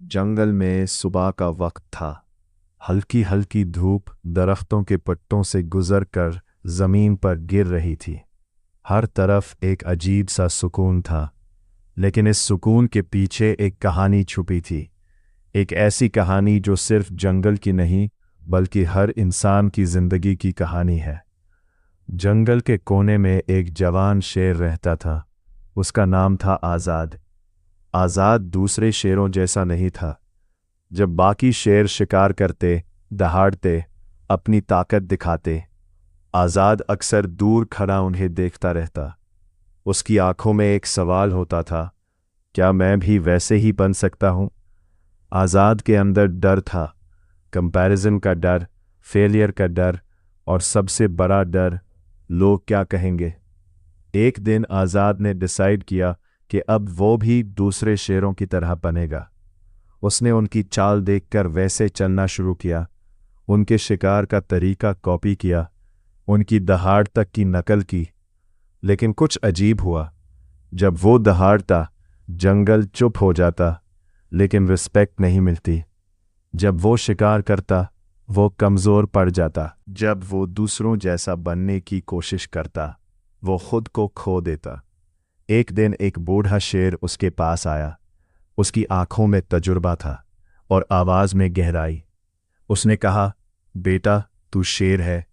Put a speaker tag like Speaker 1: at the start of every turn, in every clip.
Speaker 1: जंगल में सुबह का वक्त था। हल्की हल्की धूप दरख्तों के पत्तों से गुजर कर जमीन पर गिर रही थी। हर तरफ एक अजीब सा सुकून था, लेकिन इस सुकून के पीछे एक कहानी छुपी थी। एक ऐसी कहानी जो सिर्फ जंगल की नहीं, बल्कि हर इंसान की जिंदगी की कहानी है। जंगल के कोने में एक जवान शेर रहता था। उसका नाम था आज़ाद। आज़ाद दूसरे शेरों जैसा नहीं था। जब बाकी शेर शिकार करते, दहाड़ते, अपनी ताकत दिखाते, आज़ाद अक्सर दूर खड़ा उन्हें देखता रहता। उसकी आंखों में एक सवाल होता था, क्या मैं भी वैसे ही बन सकता हूँ? आज़ाद के अंदर डर था, कंपैरिजन का डर, फेलियर का डर, और सबसे बड़ा डर, लोग क्या कहेंगे। एक दिन आज़ाद ने डिसाइड किया कि अब वो भी दूसरे शेरों की तरह बनेगा। उसने उनकी चाल देखकर वैसे चलना शुरू किया, उनके शिकार का तरीका कॉपी किया, उनकी दहाड़ तक की नकल की। लेकिन कुछ अजीब हुआ। जब वो दहाड़ता, जंगल चुप हो जाता, लेकिन रिस्पेक्ट नहीं मिलती। जब वो शिकार करता, वो कमज़ोर पड़ जाता। जब वो दूसरों जैसा बनने की कोशिश करता, वो खुद को खो देता। एक दिन एक बूढ़ा शेर उसके पास आया। उसकी आंखों में तजुर्बा था और आवाज़ में गहराई। उसने कहा, बेटा, तू शेर है,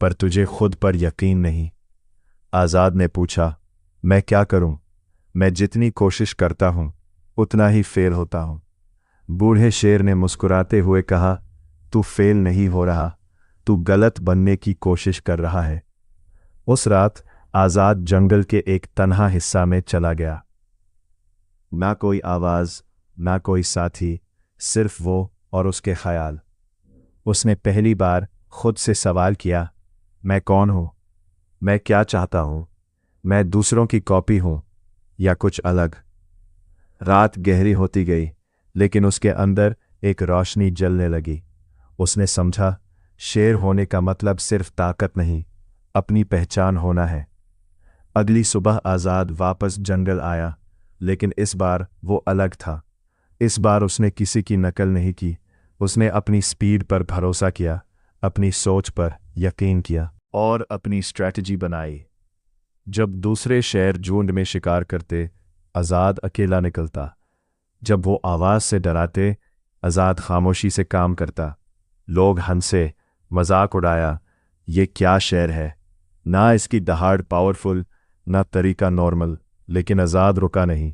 Speaker 1: पर तुझे खुद पर यकीन नहीं। आज़ाद ने पूछा, मैं क्या करूं? मैं जितनी कोशिश करता हूं, उतना ही फेल होता हूं। बूढ़े शेर ने मुस्कुराते हुए कहा, तू फेल नहीं हो रहा, तू गलत बनने की कोशिश कर रहा है। उस रात आज़ाद जंगल के एक तन्हा हिस्सा में चला गया। ना कोई आवाज़, ना कोई साथी, सिर्फ वो और उसके ख्याल। उसने पहली बार खुद से सवाल किया, मैं कौन हूँ? मैं क्या चाहता हूँ? मैं दूसरों की कॉपी हूँ या कुछ अलग? रात गहरी होती गई, लेकिन उसके अंदर एक रोशनी जलने लगी। उसने समझा, शेर होने का मतलब सिर्फ ताकत नहीं, अपनी पहचान होना है। अगली सुबह आज़ाद वापस जंगल आया, लेकिन इस बार वो अलग था। इस बार उसने किसी की नकल नहीं की। उसने अपनी स्पीड पर भरोसा किया, अपनी सोच पर यकीन किया और अपनी स्ट्रैटेजी बनाई। जब दूसरे शेर झुंड में शिकार करते, आज़ाद अकेला निकलता। जब वो आवाज़ से डराते, आज़ाद खामोशी से काम करता। लोग हंसे, मजाक उड़ाया, ये क्या शेर है, ना इसकी दहाड़ पावरफुल, ना तरीका नॉर्मल। लेकिन आज़ाद रुका नहीं।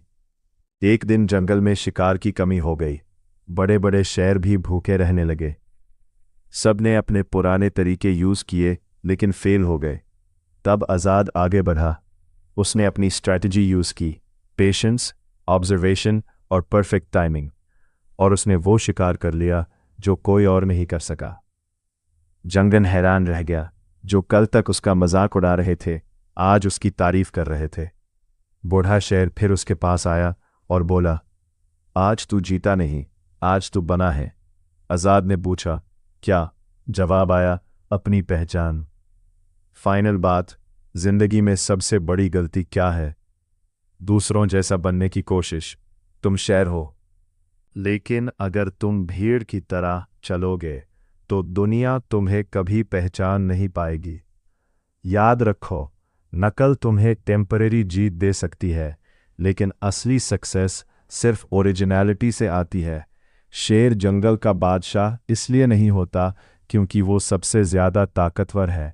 Speaker 1: एक दिन जंगल में शिकार की कमी हो गई। बड़े बड़े शेर भी भूखे रहने लगे। सब ने अपने पुराने तरीके यूज़ किए, लेकिन फेल हो गए। तब आज़ाद आगे बढ़ा। उसने अपनी स्ट्रैटेजी यूज़ की, पेशेंस, ऑब्जर्वेशन और परफेक्ट टाइमिंग, और उसने वो शिकार कर लिया जो कोई और नहीं कर सका। जंगल हैरान रह गया। जो कल तक उसका मजाक उड़ा रहे थे, आज उसकी तारीफ कर रहे थे। बूढ़ा शेर फिर उसके पास आया और बोला, आज तू जीता नहीं, आज तू बना है। आज़ाद ने पूछा, क्या? जवाब आया, अपनी पहचान। फाइनल बात, जिंदगी में सबसे बड़ी गलती क्या है? दूसरों जैसा बनने की कोशिश। तुम शेर हो, लेकिन अगर तुम भीड़ की तरह चलोगे, तो दुनिया तुम्हें कभी पहचान नहीं पाएगी। याद रखो, नकल तुम्हें टेम्परेरी जीत दे सकती है, लेकिन असली सक्सेस सिर्फ ओरिजिनलिटी से आती है। शेर जंगल का बादशाह इसलिए नहीं होता क्योंकि वो सबसे ज़्यादा ताकतवर है,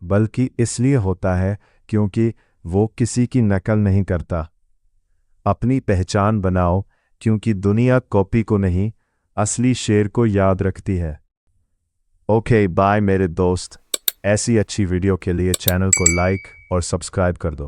Speaker 1: बल्कि इसलिए होता है क्योंकि वो किसी की नकल नहीं करता। अपनी पहचान बनाओ, क्योंकि दुनिया कॉपी को नहीं, असली शेर को याद रखती है। ओके, बाय मेरे दोस्त। ऐसी अच्छी वीडियो के लिए चैनल को लाइक और सब्सक्राइब कर दो।